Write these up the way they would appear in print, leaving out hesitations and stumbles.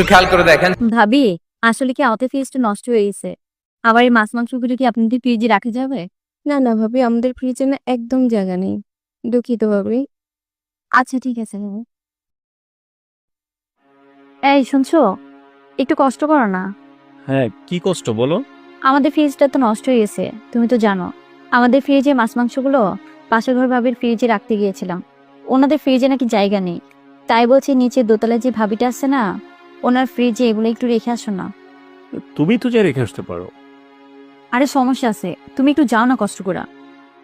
খেয়াল করে দেখেন। ভাবি, আসলে কি আমাদের ফ্রিজটা নষ্ট হয়ে গেছে? আবার এই মাছ মাংসগুলো কি আপনাদের ফ্রিজে রাখা যাবে? না না ভাবি, আমাদের ফ্রিজে না একদম জায়গা নেই। দুঃখিত ভাবি। আচ্ছা ঠিক আছে। এই শুনছো, একটু কষ্ট করো না। হ্যাঁ, কি কষ্ট বলো? আমাদের ফ্রিজটা তো নষ্ট হয়ে গেছে, তুমি তো জানো। আমাদের ফ্রিজে মাছ মাংসগুলো পাশের ঘর ভাবির ফ্রিজে রাখতে গিয়েছিলাম। ওনাদের ফ্রিজে নাকি জায়গা নেই, তাই বলছি নিচে দোতলায় যে ভাবিটা আছে না, ওনার ফ্রিজে এগুলো একটু রেখে আসো না। তুমি তো যা রেখে আসতে পারো। আরে সমস্যা আছে, তুমি একটু যাও না কষ্ট করে।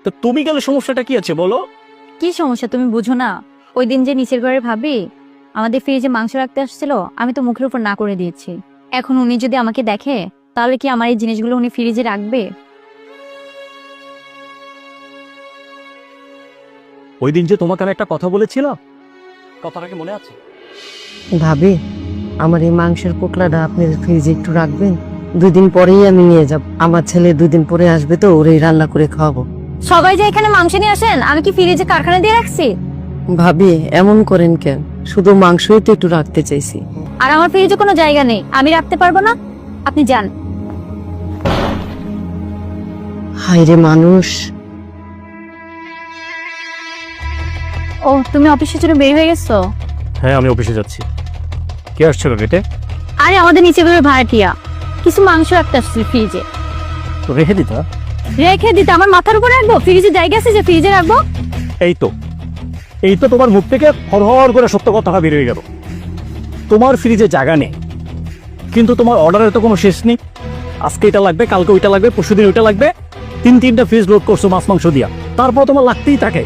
তো তুমি গেলে সমস্যাটা কি আছে বলো? কি সমস্যা তুমি বুঝো না? ওই দিন যে নিচের ঘরে ভাবি আমাদের ফ্রিজে মাংস রাখতে আসছিল, আমি তো মুখের উপর না করে দিয়েছি। এখন উনি যদি আমাকে দেখে, তাহলে কি আমার এই জিনিসগুলো উনি ফ্রিজে রাখবে? ওই দিন যে তোমাকে আমি একটা কথা বলেছিলাম, কথাটা কি মনে আছে? ভাবি, আমার এই মাংসের পোকলাটা আপনি ফ্রিজে একটু রাখবেন। 2 দিন পরেই আমি নিয়ে যাব। আমার ছেলে 2 দিন পরে আসবে, তো ওরেই রান্না করে খাওয়াবো। সবাই যে এখানে মাংস নিয়ে আসেন, আমি কি ফ্রিজে কারখানা দিয়ে রাখছি? ভাবি, এমন করেন কেন? শুধু মাংসই তো একটু রাখতে চাইছি। আর আমার ফ্রিজে কোনো জায়গা নেই, আমি রাখতে পারবো না। আপনি যান। হায়রে মানুষ! ও, তুমি অফিসের জন্য বের হয়ে গেছো? হ্যাঁ, আমি অফিসে যাচ্ছি। কে আসছিল গেটে? আরে আমাদের নিচে ঘরে ভাড়াটিয়া কিছু মাংস রাখতে আসছিল ফ্রিজে। তো রেখে দিতা। রেখে দিতে আমার মাথার উপর রাখবো? ফ্রিজে জায়গা আছে যে ফ্রিজে রাখবো? এই তো তোমার মুখ থেকে হরহর করে সত্য কথাটা বের হয়ে গেল। তোমার ফ্রিজে জায়গা নেই, কিন্তু তোমার অর্ডারের তো কোনো শেষ নেই। আজকে এটা লাগবে, কালকে ওইটা লাগবে, পরশুদিন ওইটা লাগবে। 3-3টা ফ্রিজ লোড করছো মাছ মাংস দিয়া, তারপর তোমার লাগতেই থাকে।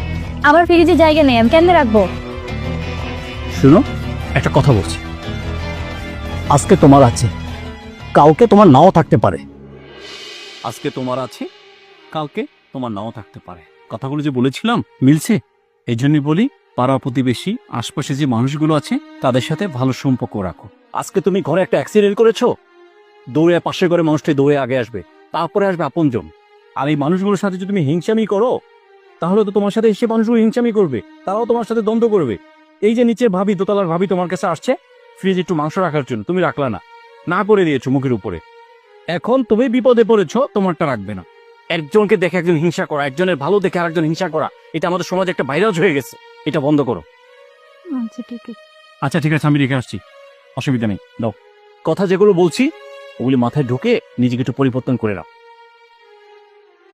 আমার ফ্রিজে জায়গা নেই, আমি কেমনে রাখবো? শুনো, একটা কথা বলছি। আজকে তোমার আছে, কাউকে তোমার নাও থাকতে পারে। আজকে তোমার আছে, কালকে তোমার নাও থাকতে পারে। কথাগুলো যে বলেছিলাম মিলছে? এই জন্যই বলি, পাড়া প্রতিবেশী আশপাশে যে মানুষগুলো আছে তাদের সাথে ভালো সম্পর্ক রাখো। আজকে তুমি ঘরে একটা অ্যাক্সিডেন্ট করেছো, দৌড়ে পাশের ঘরে মানুষটাই দৌড়ে আগে আসবে, তারপরে আসবে আপনজন। আর এই মানুষগুলোর সাথে যদি তুমি হিংসামি করো, তাহলে তো তোমার সাথে এসে মানুষগুলো হিংসামি করবে, তারাও তোমার সাথে দ্বন্দ্ব করবে। এই যে নিচে ভাবি, দোতলার ভাবি তোমার কাছে আসছে ফ্রিজে একটু মাংস রাখার জন্য, তুমি রাখলা না, না করে দিয়েছো মুখের উপরে। এখন তুমি বিপদে পড়েছো, তোমারটা রাখবে না। একজনকে দেখে একজন হিংসা করা, একজনের ভালো দেখে আরেকজন হিংসা করা, এটা আমাদের সমাজে একটা ভাইরাস হয়ে গেছে। এটা বন্ধ করো। আচ্ছা ঠিক আছে, আমি রেখে আসছি, অসুবিধা নেই, দাও। কথা যেগুলো বলছি ওগুলি মাথায় ঢুকে নিজেকে একটু পরিবর্তন করে নাও।